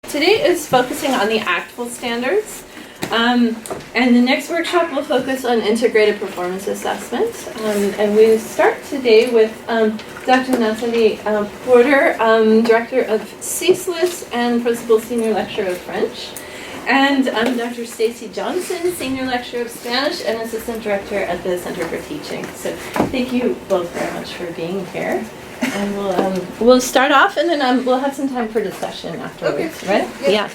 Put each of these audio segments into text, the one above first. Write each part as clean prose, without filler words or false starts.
Today is focusing on the ACTFL Standards, and the next workshop will focus on integrated performance assessment. And we start today with Dr. Nathalie Porter, Director of CSLS and Principal Senior Lecturer of French, and Dr. Stacy Johnson, Senior Lecturer of Spanish and Assistant Director at the Center for Teaching. So thank you both very much for being here. And we'll start off, and then we'll have some time for discussion afterwards, okay. Right? Yeah.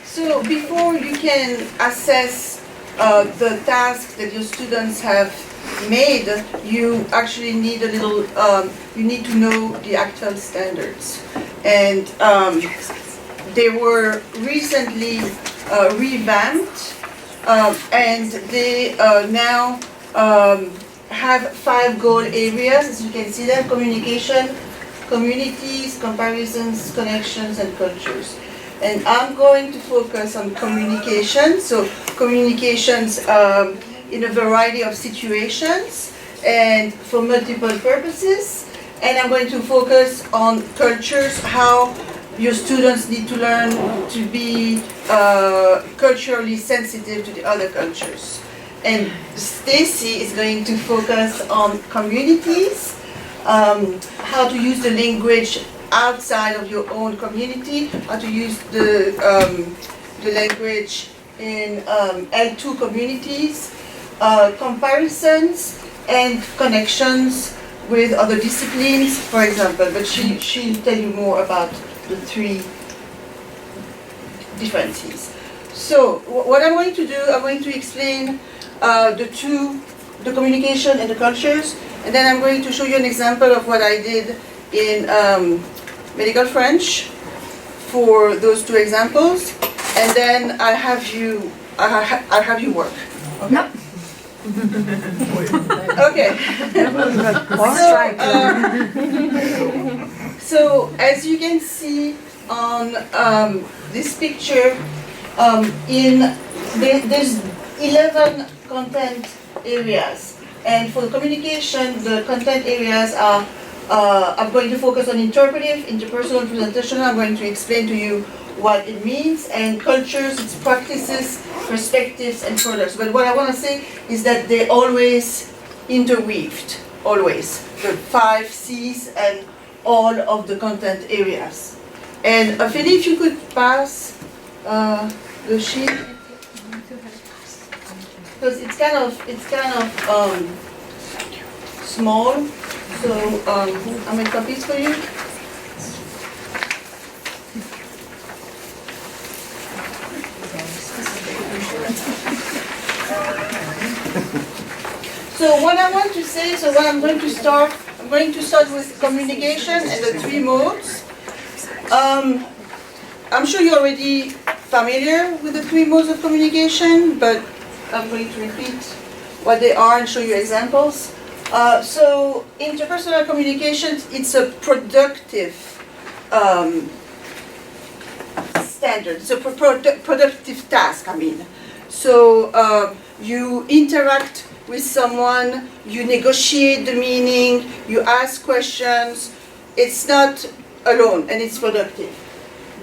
So before you can assess the task that your students have made, you actually need a little, you need to know the ACTFL standards. And they were recently revamped, and they now have 5 goal areas, as you can see there: communication, communities, comparisons, connections, and cultures. And I'm going to focus on communication, so communications in a variety of situations and for multiple purposes. And I'm going to focus on cultures, how your students need to learn to be culturally sensitive to the other cultures. And Stacy is going to focus on communities, how to use the language outside of your own community, how to use the language in L2 communities, comparisons and connections with other disciplines, for example. But she'll tell you more about the 3 differences. So what I'm going to do, I'm going to explain the communication and the cultures, and then I'm going to show you an example of what I did in medical French for those 2 examples, and then I'll have you work. Okay. Okay. So as you can see on this picture, there's 11 content areas, and for the communication, the content areas are I'm going to focus on interpretive, interpersonal, presentation. I'm going to explain to you what it means, and cultures, its practices, perspectives, and products. But what I want to say is that they're always interweaved, always. The 5 C's and all of the content areas. And Philly, if you could pass the sheet, because it's kind of small. So how many copies for you? So what I want to say, so what I'm going to start with communication and the 3 modes. I'm sure you're already familiar with the 3 modes of communication, but I'm going to repeat what they are and show you examples. So interpersonal communication, it's a productive standard. It's a productive task, I mean. So you interact with someone, you negotiate the meaning, you ask questions. It's not alone, and it's productive.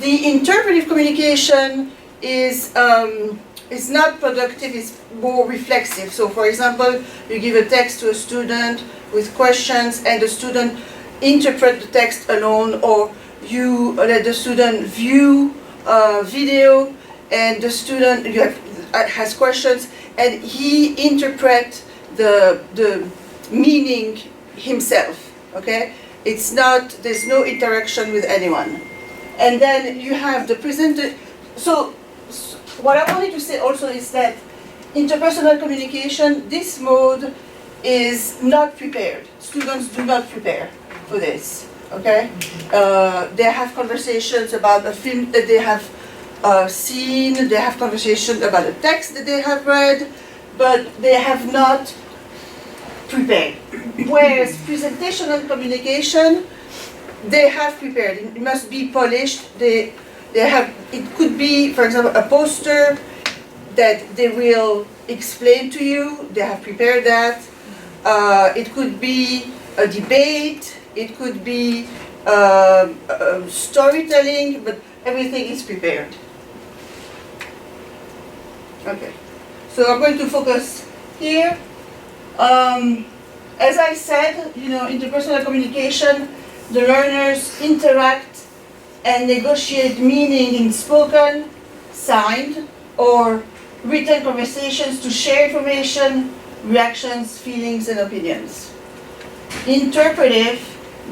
The interpretive communication is not productive, it's more reflexive. So for example, you give a text to a student with questions, and the student interpret the text alone, or you let the student view a video, and the student has questions, and he interprets the meaning himself, okay? It's not, there's no interaction with anyone. And then you have the presenter. So what I wanted to say also is that interpersonal communication, this mode is not prepared. Students do not prepare for this, okay? They have conversations about a film that they have seen, they have conversations about a text that they have read, but they have not prepared. Whereas presentational communication, they have prepared. It must be polished. They have, it could be, for example, a poster that they will explain to you. They have prepared that. It could be a debate. It could be storytelling, but everything is prepared. Okay, so I'm going to focus here. As I said, interpersonal communication, the learners interact and negotiate meaning in spoken, signed, or written conversations to share information, reactions, feelings, and opinions. Interpretive,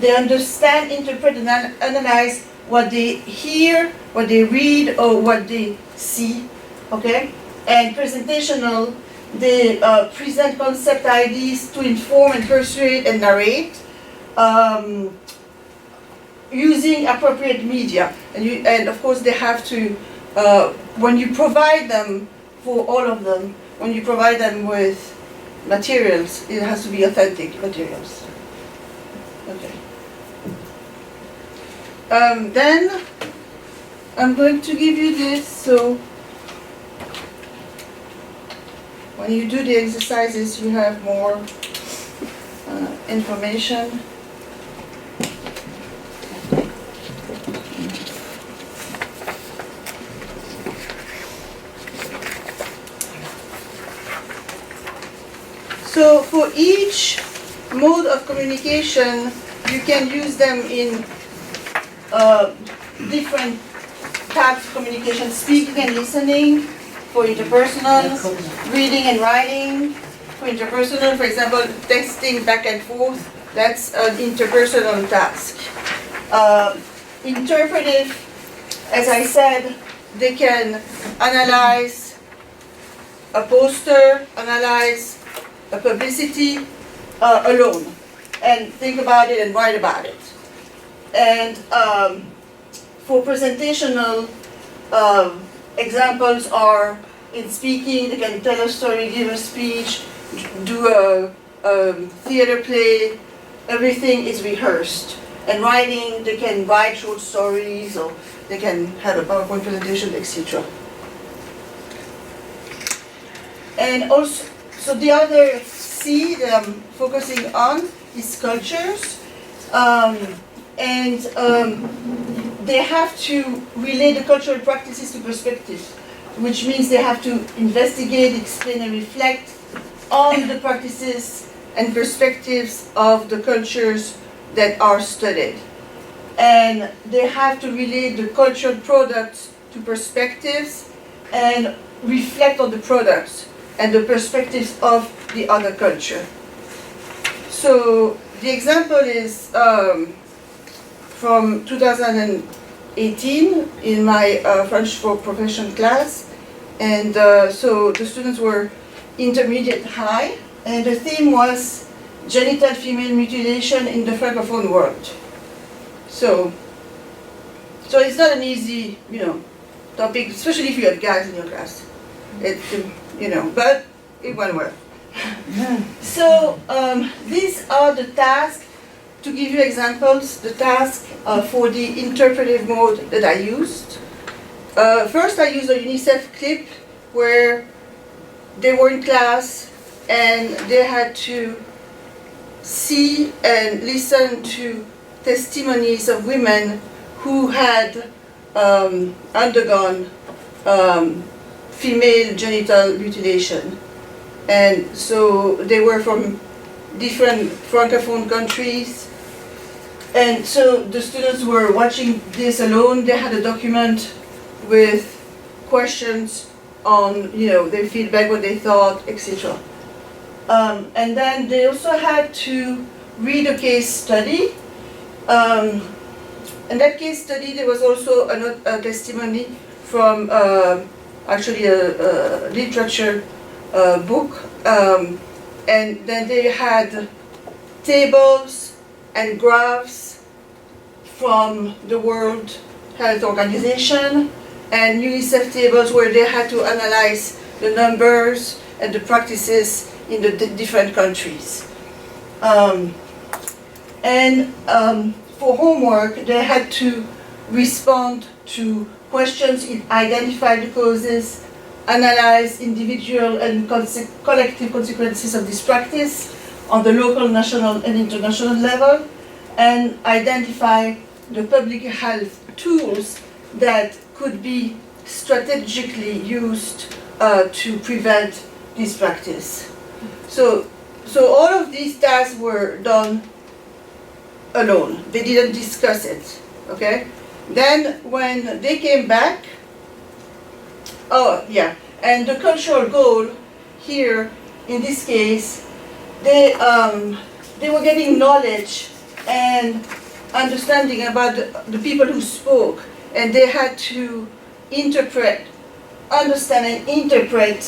they understand, interpret, and analyze what they hear, what they read, or what they see, okay? And presentational, they present concept ideas to inform and persuade and narrate, using appropriate media. And of course they have to, when you provide them, for all of them, when you provide them with materials, it has to be authentic materials. Okay. Then I'm going to give you this, so when you do the exercises you have more information. So for each mode of communication, you can use them in different types of communication: speaking and listening for interpersonal, reading and writing for interpersonal. For example, texting back and forth, that's an interpersonal task. Interpretive, as I said, they can analyze a poster, analyze a publicity alone, and think about it and write about it. And for presentational, examples are in speaking, they can tell a story, give a speech, do a theater play, everything is rehearsed. And writing, they can write short stories, or they can have a PowerPoint presentation, etc. And also, so the other C that I'm focusing on is cultures. They have to relate the cultural practices to perspective, which means they have to investigate, explain, and reflect on the practices and perspectives of the cultures that are studied. And they have to relate the cultural products to perspectives and reflect on the products and the perspectives of the other culture. So the example is from 2018 in my French for Profession class, and so the students were intermediate high, and the theme was genital female mutilation in the Francophone world. So it's not an easy, topic, especially if you have guys in your class. But it went well. So these are the tasks. To give you examples, the task for the interpretive mode that I used. First I used a UNICEF clip where they were in class and they had to see and listen to testimonies of women who had undergone female genital mutilation. And so they were from different Francophone countries. And so the students were watching this alone. They had a document with questions on, their feedback, what they thought, etc. And then they also had to read a case study. In that case study, there was also a testimony from actually a literature book. And then they had tables and graphs from the World Health Organization and UNICEF tables where they had to analyze the numbers and the practices in the different countries. For homework, they had to respond to questions, identify the causes, analyze individual and collective consequences of this practice on the local, national, and international level, and identify the public health tools that could be strategically used to prevent this practice. So all of these tasks were done alone. They didn't discuss it, okay? Then when they came back, and the cultural goal here, in this case, they were getting knowledge and understanding about the people who spoke, and they had to understand and interpret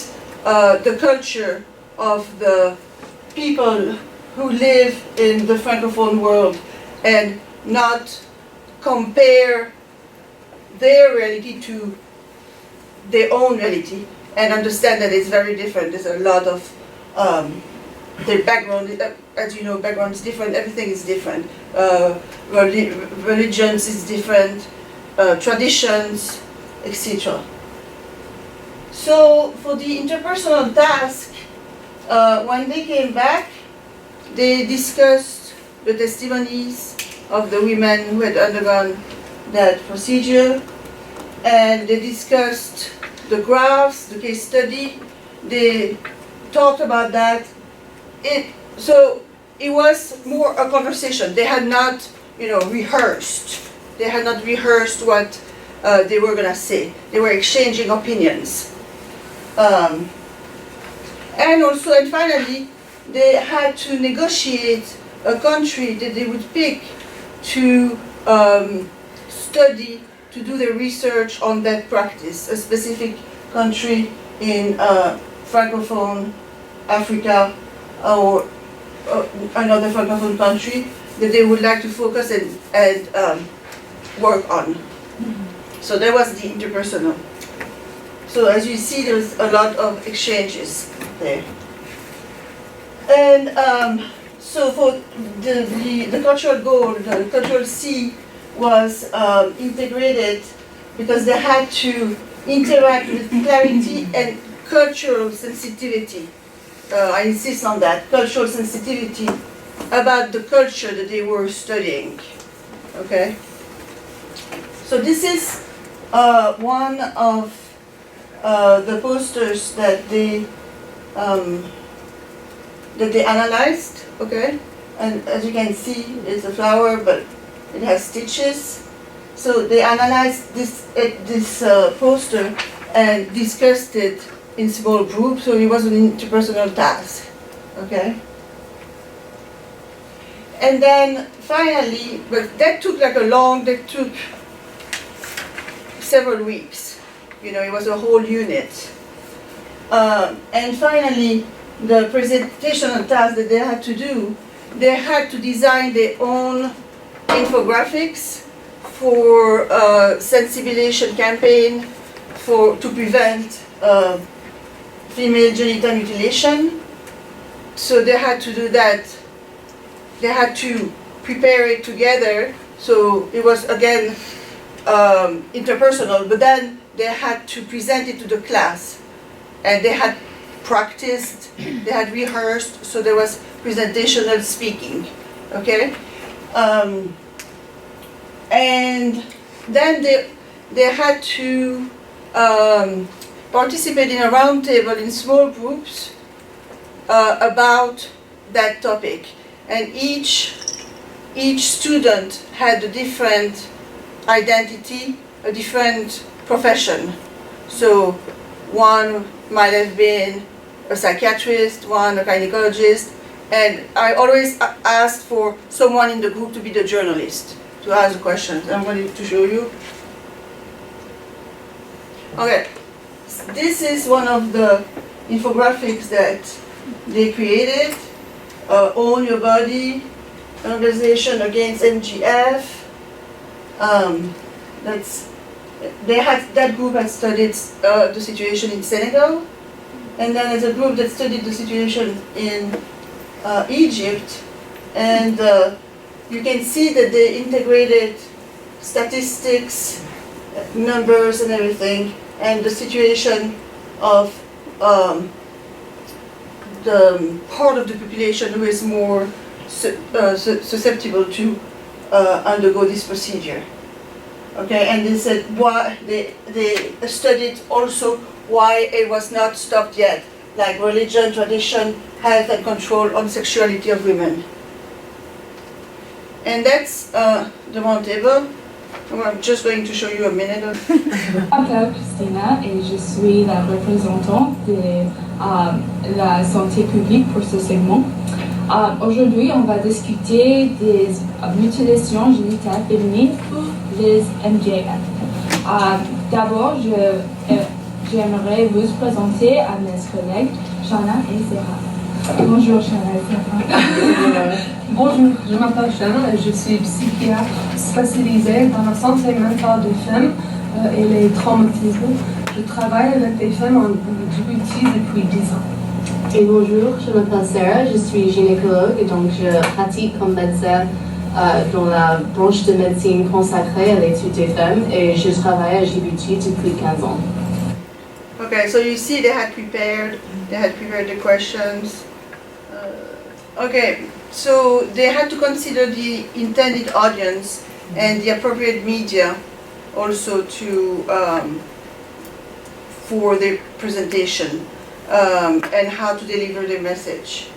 the culture of the people who live in the Francophone world, and not compare their reality to their own reality, and understand that it's very different. There's a lot of their background, as you know, background is different, everything is different. Religions is different, traditions, etc. So for the interpersonal task, when they came back, they discussed the testimonies of the women who had undergone that procedure, and they discussed the graphs, the case study. They talked about that. So it was more a conversation. They had not, rehearsed. They had not rehearsed what they were gonna say. They were exchanging opinions. And finally, they had to negotiate a country that they would pick to study, to do their research on that practice, a specific country in Francophone Africa, or another Francophone country that they would like to focus and work on. So that was the interpersonal. So as you see, there's a lot of exchanges there. And so for the cultural goal, the cultural C was integrated because they had to interact with clarity and cultural sensitivity. I insist on that, cultural sensitivity about the culture that they were studying. Okay? So this is one of the posters that they analyzed, okay? And as you can see, it's a flower, but it has stitches. So they analyzed this poster and discussed it in small groups, so it was an interpersonal task, okay? And then finally, but that took several weeks. It was a whole unit. And finally, the presentational task that they had to do, they had to design their own infographics for sensibilization campaign to prevent female genital mutilation. So they had to do that. They had to prepare it together. So it was again interpersonal, but then they had to present it to the class, and they had practiced, they had rehearsed, so there was presentational speaking, okay? And then they had to participate in a roundtable in small groups about that topic. And each student had a different identity, a different profession. So one might have been a psychiatrist, one a gynecologist, and I always asked for someone in the group to be the journalist, to ask questions. I'm going to show you. Okay, this is one of the infographics that they created. Own Your Body, an organization against MGF. That group had studied the situation in Senegal, and then there's a group that studied the situation in Egypt, and you can see that they integrated statistics, numbers and everything, and the situation of the part of the population who is more susceptible to undergo this procedure. Okay, and they said why they studied also why it was not stopped yet, like religion, tradition, health, and control on sexuality of women. And that's the round table. I'm just going to show you a minute. Je m'appelle Christina et je suis la représentante de la santé publique pour ce segment. Aujourd'hui, on va discuter des mutilations génitales féminines pour les MJF. D'abord, j'aimerais vous présenter à mes collègues Shana et Sarah. Bonjour Shana et Sarah. Bonjour, je m'appelle Shana et je suis psychiatre spécialisée dans la santé mentale des femmes et les traumatismes. Je travaille avec des femmes en Djibouti depuis 10 ans. Et bonjour, je m'appelle Sarah, je suis gynécologue et donc je pratique comme médecin dans la branche de médecine consacrée à l'étude des femmes et je travaille à Djibouti depuis 15 ans. Okay, so you see they had prepared the questions. Okay, so they had to consider the intended audience and the appropriate media also to for the presentation and how to deliver the message.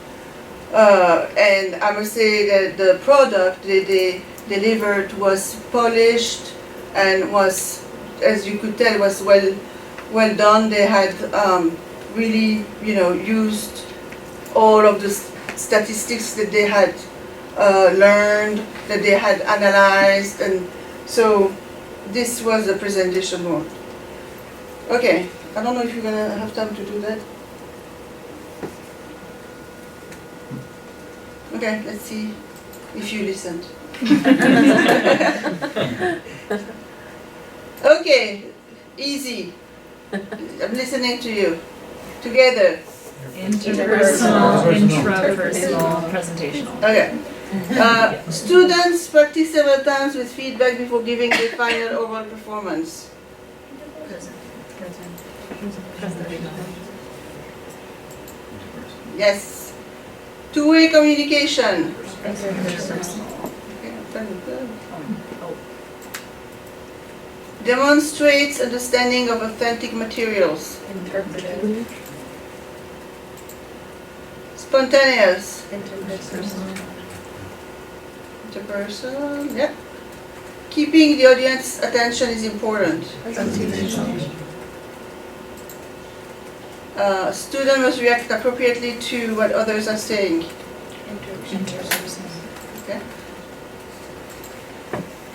And I must say that the product they delivered was polished and was, as you could tell, was well done. They had really, used all of the statistics that they had learned, that they had analyzed, and so this was the presentation mode. Okay, I don't know if you're gonna have time to do that. Okay, let's see if you listened. Okay, easy. I'm listening to you. Together. Interpersonal, intrapersonal, presentational. Okay. Students practice several times with feedback before giving the final overall performance. Yes. Two-way communication. Demonstrates understanding of authentic materials. Interpretive. Spontaneous. Interpersonal. Interpersonal, yeah. Keeping the audience attention is important. Presentational. Student must react appropriately to what others are saying. Interpersonal. Okay.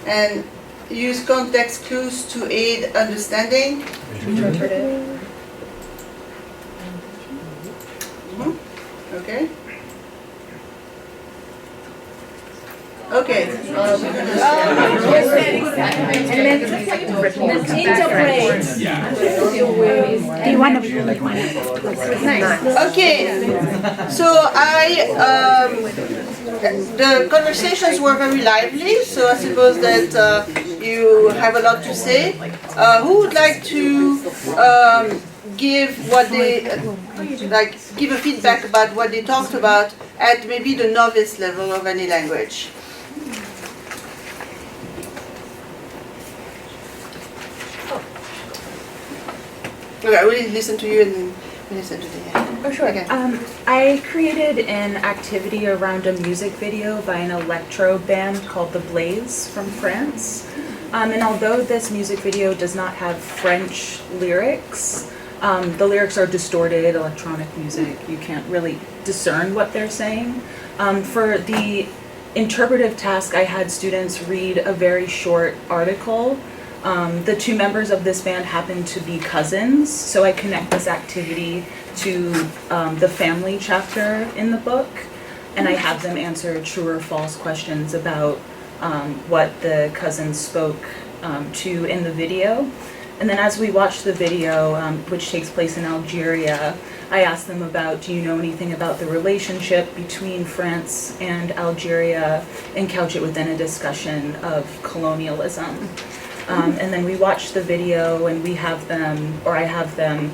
And use context clues to aid understanding. Interpretive. Okay. Okay. Okay. So the conversations were very lively. So I suppose that you have a lot to say. Who would like to give what they give a feedback about what they talked about at maybe the novice level of any language? Okay, I will listen to you and then we listen to the Oh, sure. Okay. I created an activity around a music video by an electro band called The Blaze from France. And although this music video does not have French lyrics, the lyrics are distorted electronic music. You can't really discern what they're saying. For the interpretive task, I had students read a very short article. The two members of this band happen to be cousins, so I connect this activity to the family chapter in the book, and I have them answer true or false questions about what the cousins spoke to in the video. And then as we watch the video, which takes place in Algeria, I asked them about, do you know anything about the relationship between France and Algeria, and couch it within a discussion of colonialism. And then we watch the video and we have them, or I have them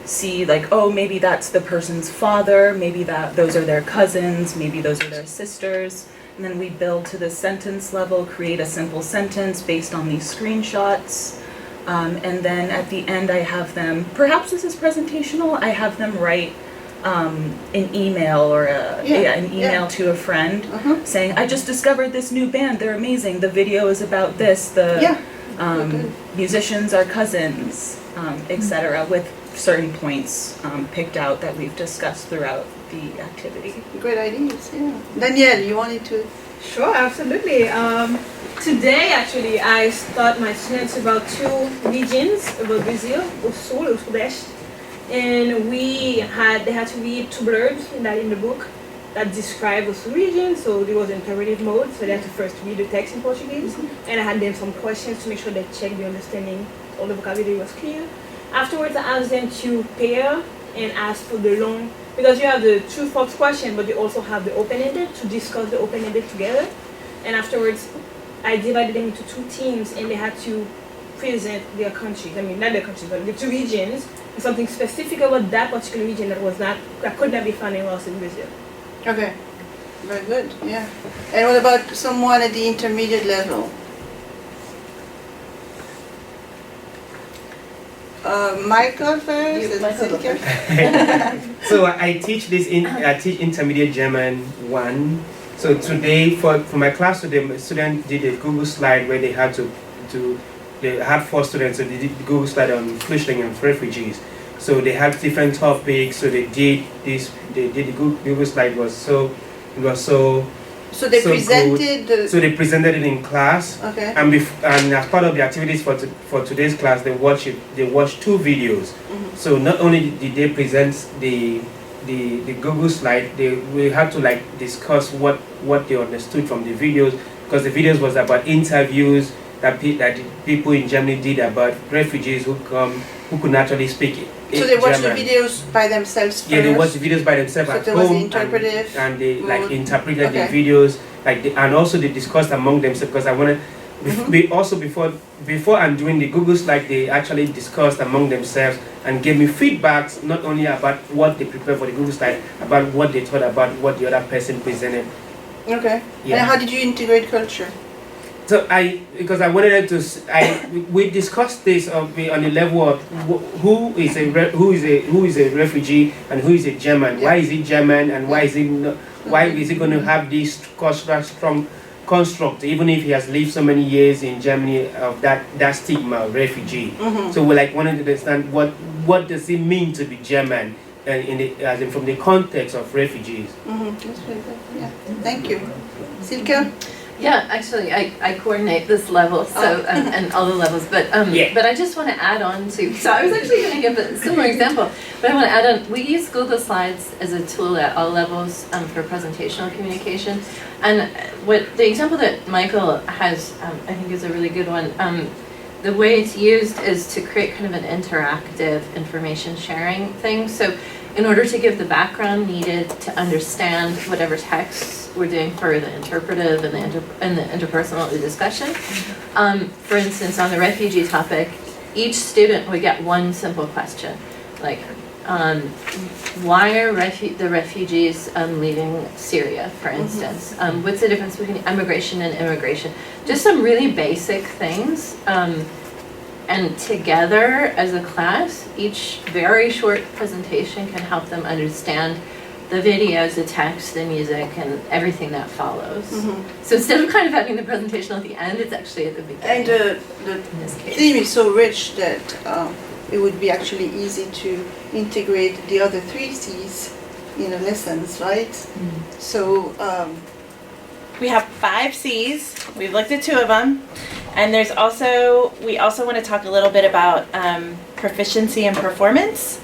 see like, oh, maybe that's the person's father, maybe those are their cousins, maybe those are their sisters. and then we build to the sentence level, create a simple sentence based on these screenshots. And then at the end I have them, perhaps this is presentational, I have them write an email or an email to a friend saying, I just discovered this new band, they're amazing, the video is about this, the musicians are cousins, etc., with certain points picked out that we've discussed throughout the activity. Great ideas, yeah. Danielle, you wanted to? Sure, absolutely. Today, actually, I taught my students about two regions about Brazil, o Sul and o Sudeste. And they had to read two blurbs in the book that describe those two regions. So it was interpretive mode, so they had to first read the text in Portuguese. And I had them some questions to make sure they checked the understanding, all the vocabulary was clear. Afterwards, I asked them to pair and ask for the long, because you have the true false question, but you also have the open-ended, to discuss the open-ended together. And afterwards, I divided them into two teams, and they had to present their countries. I mean, not their countries, but the two regions, and something specific about that particular region that could not be found anywhere else in Brazil. Okay, very good, yeah. And what about someone at the intermediate level? Michael first. So I teach intermediate German 1. So today, for my class today, my student did a Google slide where they had they had 4 students, so they did the Google slide on Flüchtlinge and refugees. So they had different topics, so they did the Google slide So they presented So they presented it in class. Okay. And as part of the activities for today's class, they watched 2 videos. So not only did they present the Google slide, we had to discuss what they understood from the videos, because the videos was about interviews that people in Germany did about refugees who could naturally speak So they watched the videos by themselves first? Yeah, they watched the videos by themselves at home, interpretive and they interpreted the videos, and also they discussed among themselves, because I wanted. Before I'm doing the Google slide, they actually discussed among themselves and gave me feedbacks, not only about what they prepared for the Google slide, about what they thought about what the other person presented. Okay. Yeah. And how did you integrate culture? So because I wanted them to, we discussed this on the level of who is a refugee and who is a German. Yeah. Why is he German, and why is he going to have this strong construct, even if he has lived so many years in Germany, of that stigma of refugee. So we wanted to understand what does it mean to be German, and from the context of refugees. That's very good. Yeah. Thank you. Silke? Yeah, actually, I coordinate this level, so and all the levels, but I just want to add on to. So I was actually going to give a similar example, but I want to add on. We use Google Slides as a tool at all levels for presentational communication, and what the example that Michael has, I think, is a really good one. The way it's used is to create kind of an interactive information sharing thing. So in order to give the background needed to understand whatever texts we're doing for the interpretive and the interpersonal discussion. For instance, on the refugee topic, each student would get one simple question, like, why are the refugees leaving Syria, for instance? What's the difference between emigration and immigration? Just some really basic things. And together as a class, each very short presentation can help them understand the videos, the text, the music, and everything that follows. So instead of kind of having the presentation at the end, it's actually at the beginning. And the theme is so rich that it would be actually easy to integrate the other 3 C's in the lessons, right? So we have 5 C's. We've looked at 2 of them. And we also want to talk a little bit about proficiency and performance,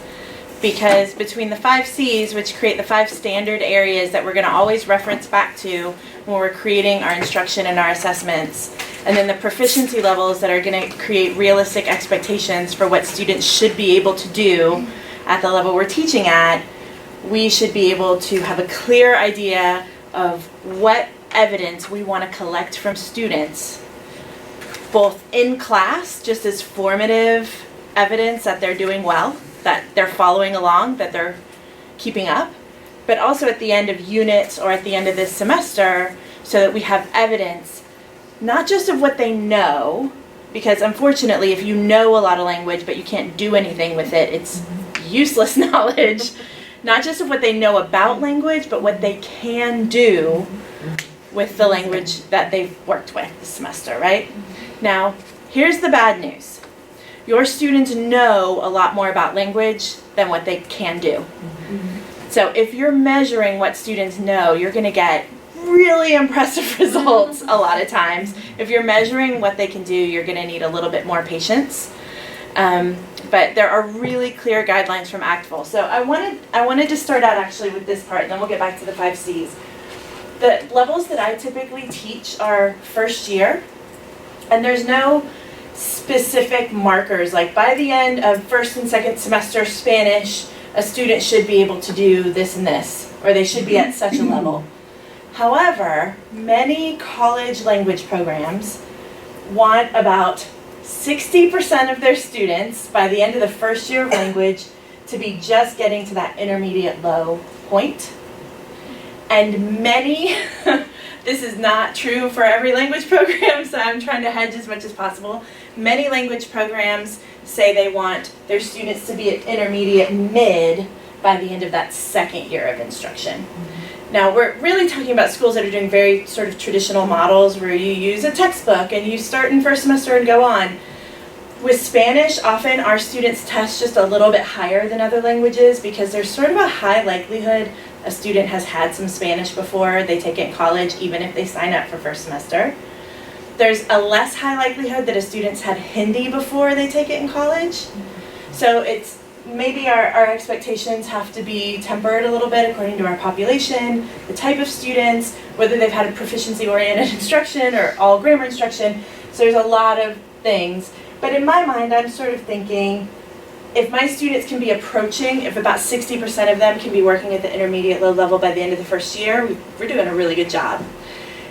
because between the 5 C's, which create the 5 standard areas that we're going to always reference back to when we're creating our instruction and our assessments, and then the proficiency levels that are going to create realistic expectations for what students should be able to do at the level we're teaching at, we should be able to have a clear idea of what evidence we want to collect from students, both in class, just as formative evidence that they're doing well, that they're following along, that they're keeping up, but also at the end of units or at the end of this semester, so that we have evidence, not just of what they know, because unfortunately if you know a lot of language but you can't do anything with it, it's useless knowledge. Not just of what they know about language, but what they can do with the language that they've worked with this semester, right? Now, here's the bad news. Your students know a lot more about language than what they can do. So if you're measuring what students know, you're going to get really impressive results a lot of times. If you're measuring what they can do, you're going to need a little bit more patience. But there are really clear guidelines from ACTFL. So I wanted to start out actually with this part, and then we'll get back to the 5 C's. The levels that I typically teach are first year, and there's no specific markers. Like by the end of first and second semester Spanish, a student should be able to do this and this, or they should be at such a level. However, many college language programs want about 60% of their students by the end of the first year of language to be just getting to that intermediate low point. And many, this is not true for every language program, so I'm trying to hedge as much as possible. Many language programs say they want their students to be at intermediate mid by the end of that second year of instruction. Now, we're really talking about schools that are doing very sort of traditional models where you use a textbook and you start in first semester and go on. With Spanish, often our students test just a little bit higher than other languages because there's sort of a high likelihood a student has had some Spanish before they take it in college, even if they sign up for first semester. There's a less high likelihood that a student's had Hindi before they take it in college. So it's maybe our expectations have to be tempered a little bit according to our population, the type of students, whether they've had a proficiency-oriented instruction or all grammar instruction. So there's a lot of things. But in my mind, I'm sort of thinking, if my students can be approaching, if about 60% of them can be working at the intermediate low level by the end of the first year, we're doing a really good job.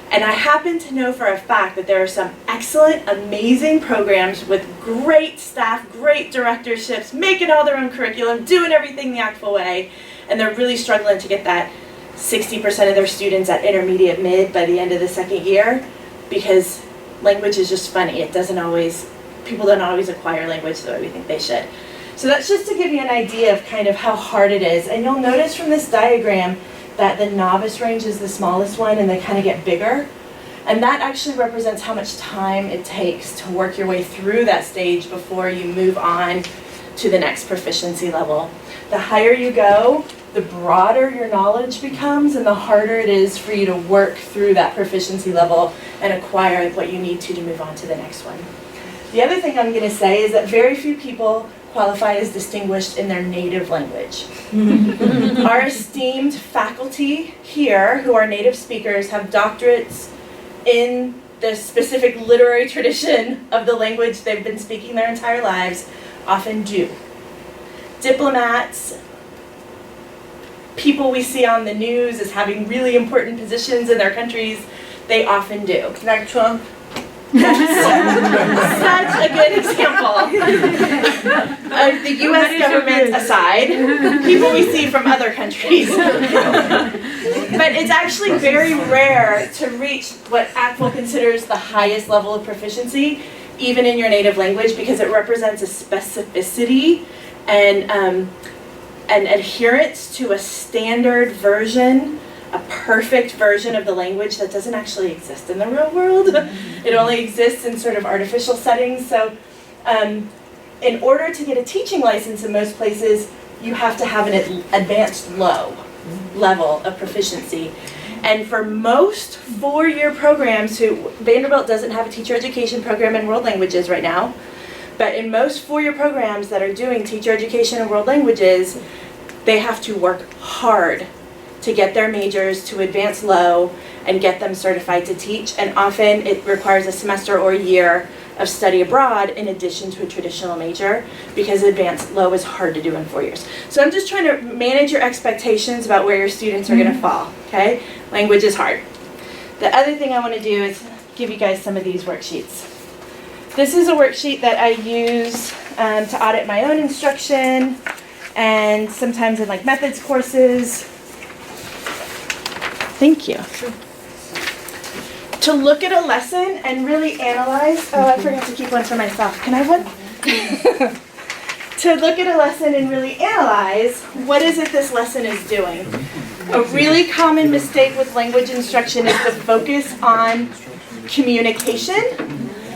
And I happen to know for a fact that there are some excellent, amazing programs with great staff, great directorships, making all their own curriculum, doing everything the ACTFL way, and they're really struggling to get that 60% of their students at intermediate mid by the end of the second year, because language is just funny. It doesn't always, people don't always acquire language the way we think they should. So that's just to give you an idea of kind of how hard it is. And you'll notice from this diagram that the novice range is the smallest one and they kind of get bigger. And that actually represents how much time it takes to work your way through that stage before you move on to the next proficiency level. The higher you go, the broader your knowledge becomes and the harder it is for you to work through that proficiency level and acquire what you need to move on to the next one. The other thing I'm going to say is that very few people qualify as distinguished in their native language. Our esteemed faculty here, who are native speakers, have doctorates in the specific literary tradition of the language they've been speaking their entire lives, often do. Diplomats, people we see on the news as having really important positions in their countries, they often do. Like Trump. Such a good example. The U.S. government aside, people we see from other countries. But it's actually very rare to reach what ACTFL considers the highest level of proficiency, even in your native language, because it represents a specificity and an adherence to a standard version, a perfect version of the language that doesn't actually exist in the real world. It only exists in sort of artificial settings. So in order to get a teaching license in most places, you have to have an advanced low level of proficiency. And for most four-year programs, Vanderbilt doesn't have a teacher education program in world languages right now, but in most four-year programs that are doing teacher education in world languages, they have to work hard to get their majors to advanced low and get them certified to teach. And often it requires a semester or a year of study abroad in addition to a traditional major, because advanced low is hard to do in 4 years. So I'm just trying to manage your expectations about where your students are going to fall, okay? Language is hard. The other thing I want to do is give you guys some of these worksheets. This is a worksheet that I use to audit my own instruction and sometimes in like methods courses. Thank you. to look at a lesson and really analyze. Oh, I forgot to keep one for myself. Can I have one? To look at a lesson and really analyze what is it this lesson is doing. A really common mistake with language instruction is to focus on communication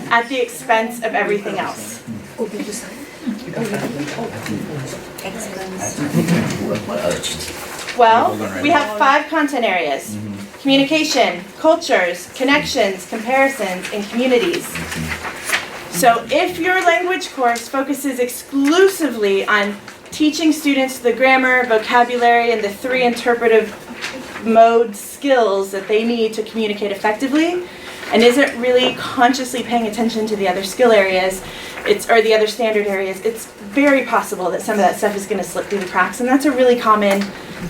at the expense of everything else. Well, we have 5 content areas: communication, cultures, connections, comparisons, and communities. So if your language course focuses exclusively on teaching students the grammar, vocabulary, and the 3 interpretive mode skills that they need to communicate effectively, and isn't really consciously paying attention to the other skill areas, or the other standard areas, it's very possible that some of that stuff is going to slip through the cracks, and that's a really common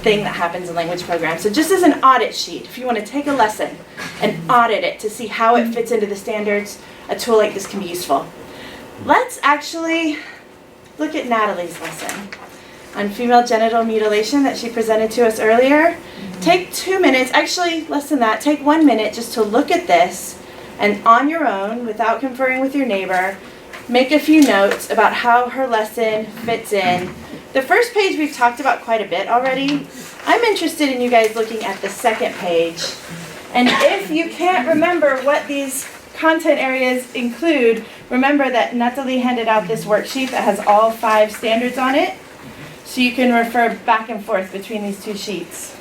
thing that happens in language programs. So just as an audit sheet, if you want to take a lesson and audit it to see how it fits into the standards, a tool like this can be useful. Let's actually look at Natalie's lesson on female genital mutilation that she presented to us earlier. Take 2 minutes, actually less than that, take 1 minute just to look at this, and on your own, without conferring with your neighbor, make a few notes about how her lesson fits in. The first page we've talked about quite a bit already. I'm interested in you guys looking at the second page. And if you can't remember what these content areas include, remember that Natalie handed out this worksheet that has all 5 standards on it, so you can refer back and forth between these 2 sheets.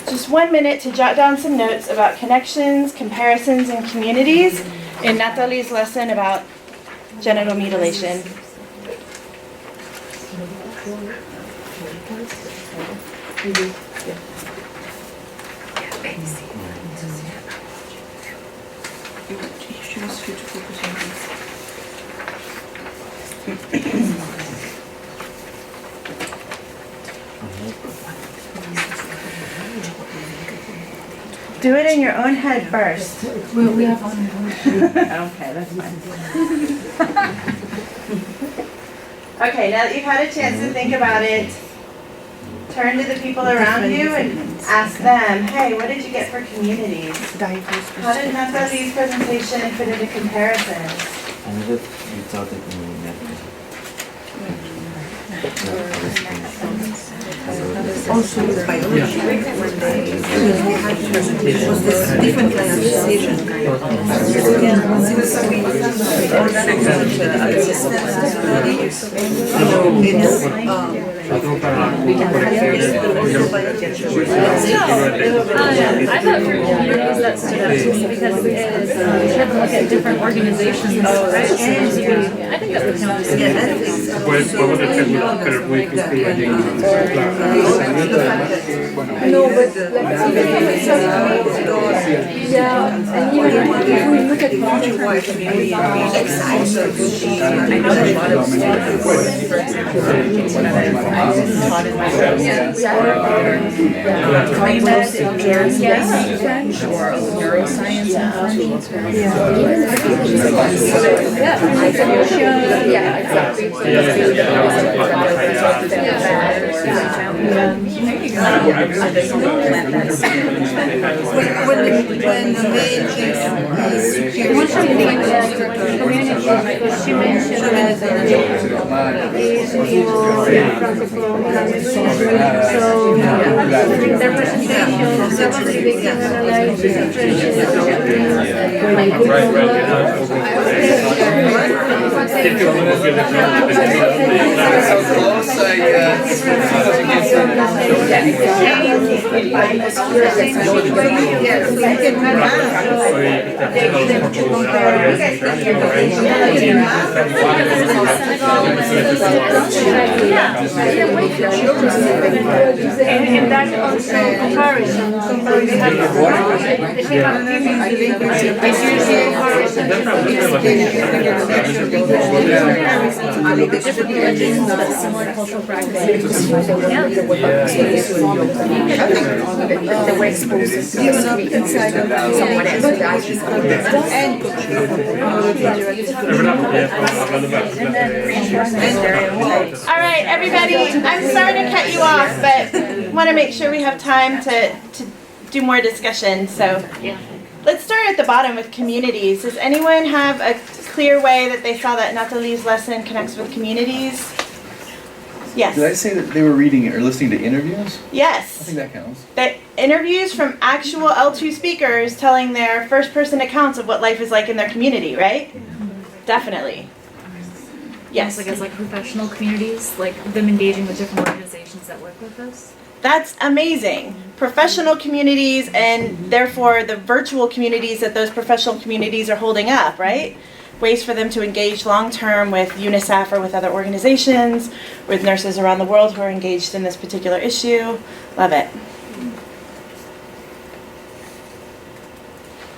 Just 1 minute to jot down some notes about connections, comparisons, and communities in Natalie's lesson about genital mutilation. Do it in your own head first. We have on. Okay, that's fine. Okay, now that you've had a chance to think about it, turn to the people around you and ask them, hey, what did you get for communities? How did Natalie's presentation fit into comparisons? Also with biology, when they had it was this different kind of decision. I thought for communities that stood out to me because you have to look at different organizations, right? I think that would count as No, but yeah, and even if we look at culture-wise, I know a lot of French or neuroscience when the main thing is she mentioned that their presentation, probably they can analyze and that also comparison. Similar cultural practices. They were exposed to someone All right, everybody, I'm sorry to cut you off, but want to make sure we have time to do more discussion. So the bottom with communities. Does anyone have a clear way that they saw that Natalie's lesson connects with communities? Yes. Did I say that they were reading or listening to interviews? Yes. I think that counts. The interviews from actual L2 speakers telling their first-person accounts of what life is like in their community, right? Definitely. Yes. I guess like professional communities, like them engaging with different organizations that work with us. That's amazing. Professional communities and therefore the virtual communities that those professional communities are holding up, right? Ways for them to engage long-term with UNICEF or with other organizations, with nurses around the world who are engaged in this particular issue. Love it.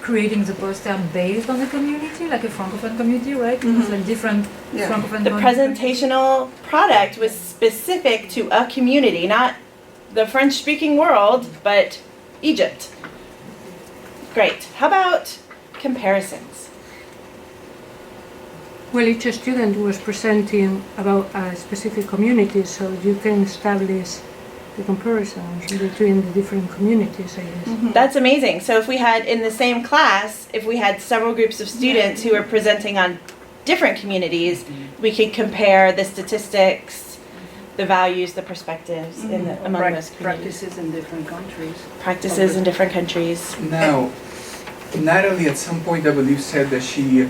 Creating the poster based on the community, like a Francophone community, right? It's like different Francophone The presentational product was specific to a community, not the French-speaking world, but Egypt. Great. How about comparisons? Well, each student was presenting about a specific community, so you can establish the comparisons between the different communities, I guess. That's amazing. So if we had, in the same class, if we had several groups of students who were presenting on different communities, we could compare the statistics, the values, the perspectives among those communities. Practices in different countries. Practices in different countries. Now, Natalie at some point I believe said that she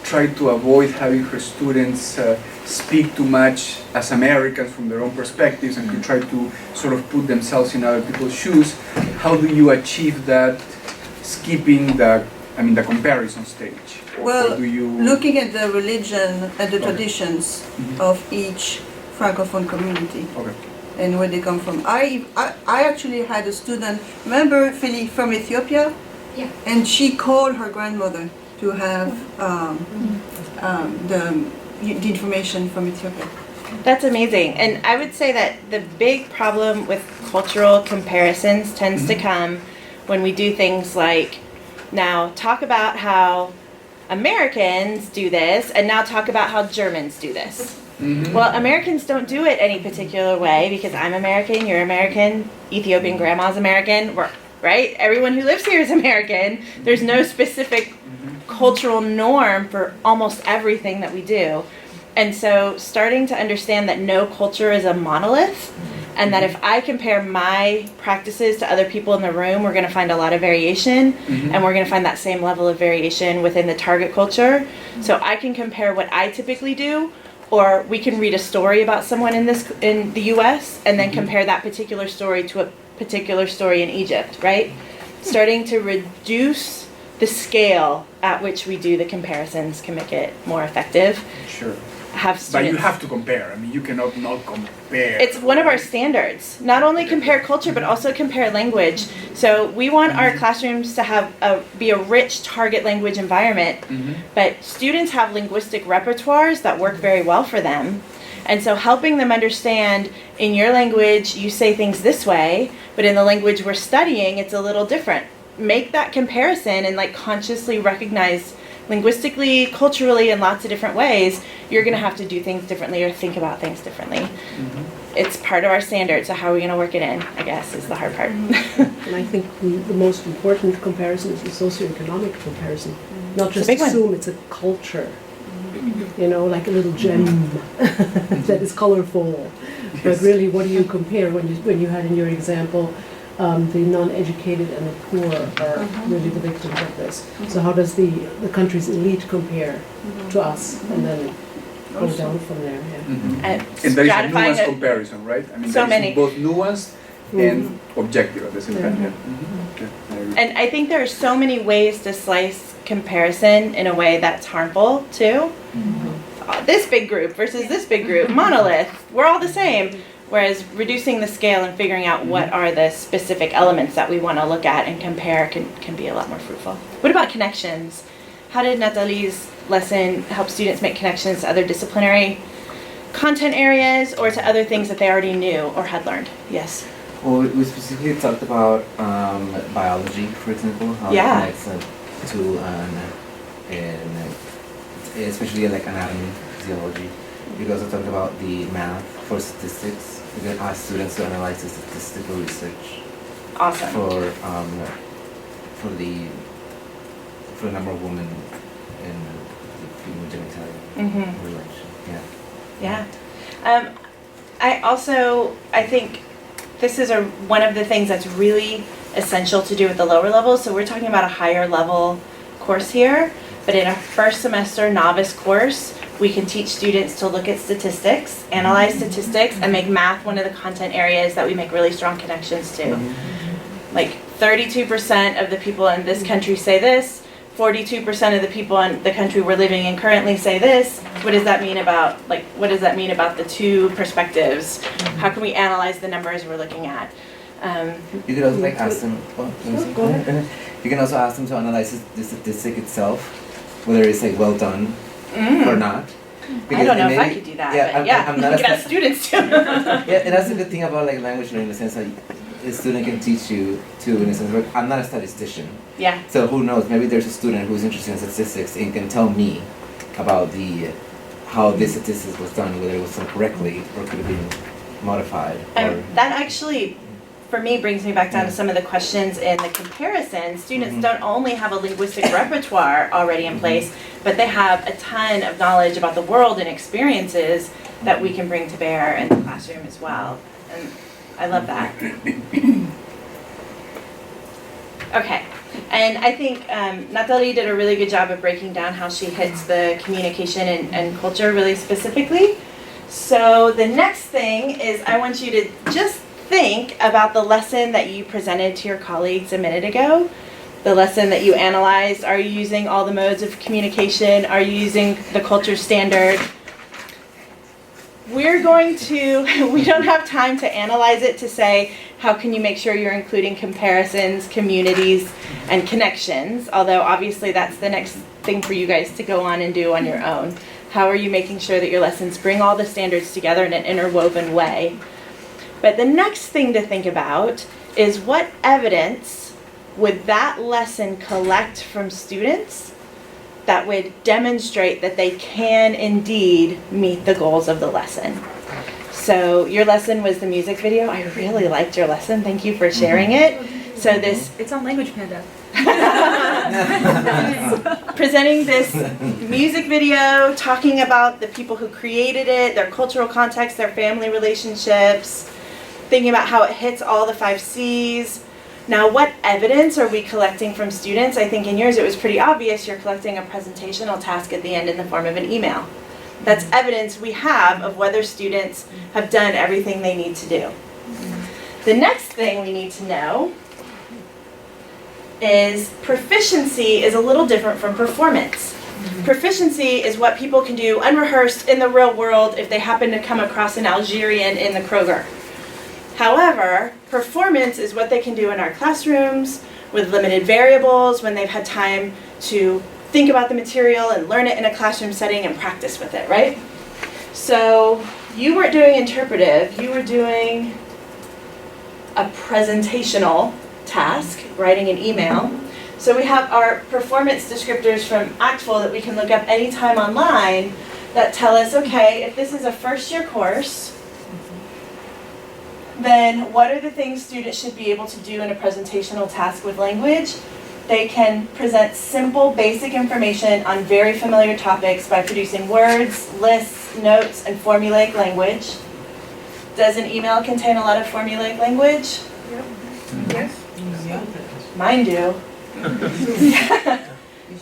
tried to avoid having her students speak too much as Americans from their own perspectives and to try to sort of put themselves in other people's shoes. How do you achieve that, skipping the comparison stage? Well, or do you... looking at the religion and the traditions of each Francophone community and where they come from. I actually had a student, remember Philly from Ethiopia? Yeah. And she called her grandmother to have the information from Ethiopia. That's amazing. And I would say that the big problem with cultural comparisons tends to come when we do things like, now talk about how Americans do this, and now talk about how Germans do this. Well, Americans don't do it any particular way because I'm American, you're American, Ethiopian grandma's American, right? Everyone who lives here is American. There's no specific cultural norm for almost everything that we do. And so starting to understand that no culture is a monolith, and that if I compare my practices to other people in the room, we're going to find a lot of variation, and we're going to find that same level of variation within the target culture. So I can compare what I typically do, or we can read a story about someone in the US and then compare that particular story to a particular story in Egypt, right? Starting to reduce the scale at which we do the comparisons can make it more effective. Sure. Have students, but you have to compare. I mean, you cannot not compare. It's one of our standards. Not only compare culture, but also compare language. So we want our classrooms to have be a rich target language environment, but students have linguistic repertoires that work very well for them. And so helping them understand, in your language, you say things this way, but in the language we're studying, it's a little different. Make that comparison and consciously recognize linguistically, culturally, in lots of different ways, you're going to have to do things differently or think about things differently. It's part of our standards, so how are we going to work it in, I guess, is the hard part. And I think the most important comparison is the socioeconomic comparison. Not just It's a big assume it's a culture, you know, like a little gem that is colorful. But really, what do you compare when you had in your example, the non-educated and the poor are really the victims of this. So how does the country's elite compare to us, and then go down from there? And there is a nuanced comparison, right? I mean, so there is many. both nuanced and objective at the same time. And I think there are so many ways to slice comparison in a way that's harmful too. This big group versus this big group, monolith, we're all the same. Whereas reducing the scale and figuring out what are the specific elements that we want to look at and compare can be a lot more fruitful. What about connections? How did Natalie's lesson help students make connections to other disciplinary content areas or to other things that they already knew or had learned? Yes? Well, we specifically talked about biology, for example, how it connects to especially anatomy, physiology. We also talked about the math for statistics. We can ask students to analyze the statistical research. Awesome. For for the number of women in the female genitalia relation. Yeah. Yeah. I think this is one of the things that's really essential to do with the lower levels. So we're talking about a higher level course here, but in a first semester novice course, we can teach students to look at statistics, analyze statistics, and make math one of the content areas that we make really strong connections to. Like 32% of the people in this country say this, 42% of the people in the country we're living in currently say this. What does that mean about, the two perspectives? How can we analyze the numbers we're looking at? You could also ask them, you can also ask them to analyze the statistic itself, whether it's well done or not. Because I don't know if I could do that, I'm not you can ask students to. Yeah, and that's a good thing about language learning in the sense that a student can teach you too, in a sense where I'm not a statistician. Yeah. So who knows, maybe there's a student who's interested in statistics and can tell me about how this statistics was done, whether it was done correctly or could have been modified. That actually, for me, brings me back down to some of the questions in the comparison. Students don't only have a linguistic repertoire already in place, but they have a ton of knowledge about the world and experiences that we can bring to bear in the classroom as well. And I love that. Okay, and I think Natalie did a really good job of breaking down how she hits the communication and culture really specifically. So the next thing is I want you to just think about the lesson that you presented to your colleagues a minute ago, the lesson that you analyzed. Are you using all the modes of communication? Are you using the culture standard? We don't have time to analyze it to say, how can you make sure you're including comparisons, communities, and connections? Although obviously that's the next thing for you guys to go on and do on your own. How are you making sure that your lessons bring all the standards together in an interwoven way? But the next thing to think about is what evidence would that lesson collect from students that would demonstrate that they can indeed meet the goals of the lesson. So your lesson was the music video. I really liked your lesson. Thank you for sharing it. So it's on Language Panda. Presenting this music video, talking about the people who created it, their cultural context, their family relationships, thinking about how it hits all the 5 C's. Now, what evidence are we collecting from students? I think in yours it was pretty obvious. You're collecting a presentational task at the end in the form of an email. That's evidence we have of whether students have done everything they need to do. The next thing we need to know is proficiency is a little different from performance. Proficiency is what people can do unrehearsed in the real world if they happen to come across an Algerian in the Kroger. However, performance is what they can do in our classrooms with limited variables when they've had time to think about the material and learn it in a classroom setting and practice with it, right? So you weren't doing interpretive, you were doing a presentational task, writing an email. So we have our performance descriptors from ACTFL that we can look up anytime online that tell us, okay, if this is a first-year course, then what are the things students should be able to do in a presentational task with language? They can present simple, basic information on very familiar topics by producing words, lists, notes, and formulaic language. Does an email contain a lot of formulaic language? Yes. Mine do.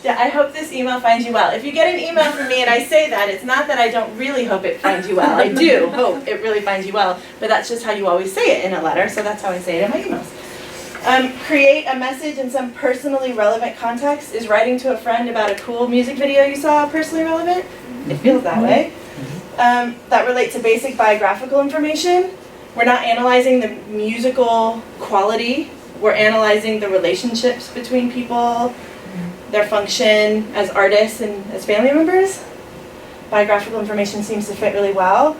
Yeah, I hope this email finds you well. If you get an email from me and I say that, it's not that I don't really hope it finds you well. I do hope it really finds you well, but that's just how you always say it in a letter, so that's how I say it in my emails. Create a message in some personally relevant context. Is writing to a friend about a cool music video you saw personally relevant? It feels that way. That relates to basic biographical information. We're not analyzing the musical quality. We're analyzing the relationships between people, their function as artists and as family members. Biographical information seems to fit really well.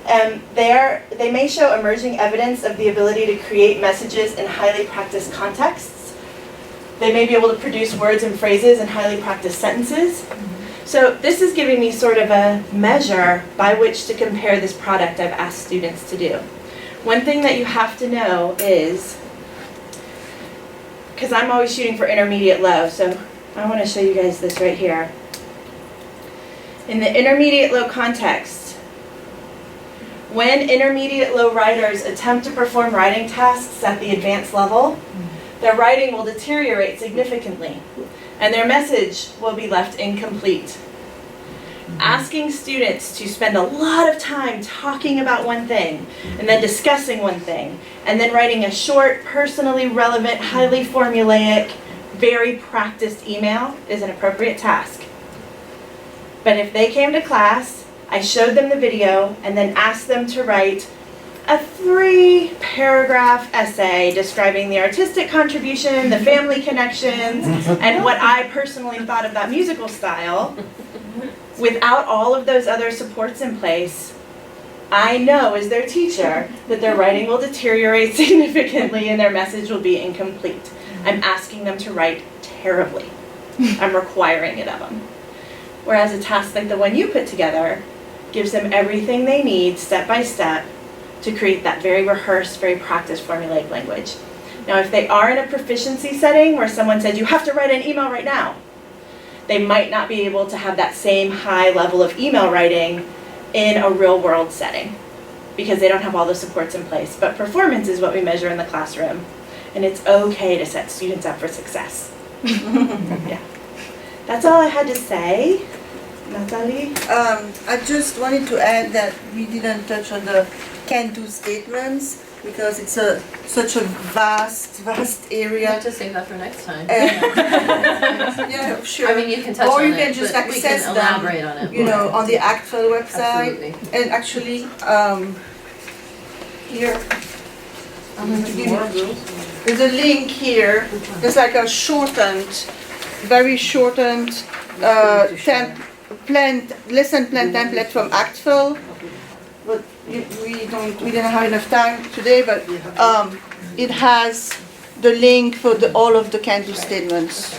They may show emerging evidence of the ability to create messages in highly practiced contexts. They may be able to produce words and phrases in highly practiced sentences. So this is giving me sort of a measure by which to compare this product I've asked students to do. One thing that you have to know is, because I'm always shooting for intermediate low, so I want to show you guys this right here. In the intermediate low context, when intermediate low writers attempt to perform writing tasks at the advanced level, their writing will deteriorate significantly, and their message will be left incomplete. Asking students to spend a lot of time talking about one thing, and then discussing one thing, and then writing a short, personally relevant, highly formulaic, very practiced email is an appropriate task. But if they came to class, I showed them the video, and then asked them to write a 3-paragraph essay describing the artistic contribution, the family connections, and what I personally thought of that musical style, without all of those other supports in place, I know as their teacher that their writing will deteriorate significantly and their message will be incomplete. I'm asking them to write terribly. I'm requiring it of them. Whereas a task like the one you put together gives them everything they need step by step to create that very rehearsed, very practiced formulaic language. Now, if they are in a proficiency setting where someone says, you have to write an email right now, they might not be able to have that same high level of email writing in a real world setting because they don't have all the supports in place. But performance is what we measure in the classroom, and it's okay to set students up for success. Yeah. That's all I had to say. Natalie? I just wanted to add that we didn't touch on the can-do statements because it's such a vast area. You have to save that for next time. Yeah, sure. I mean, you can touch or on you can it, just but we access can them, elaborate on it. you know, on the ACTFL website. Absolutely. And actually, here, I'm going to give you. There's a link here. There's like a shortened, very shortened lesson plan template from ACTFL. But we didn't have enough time today, but it has the link for all of the can-do statements.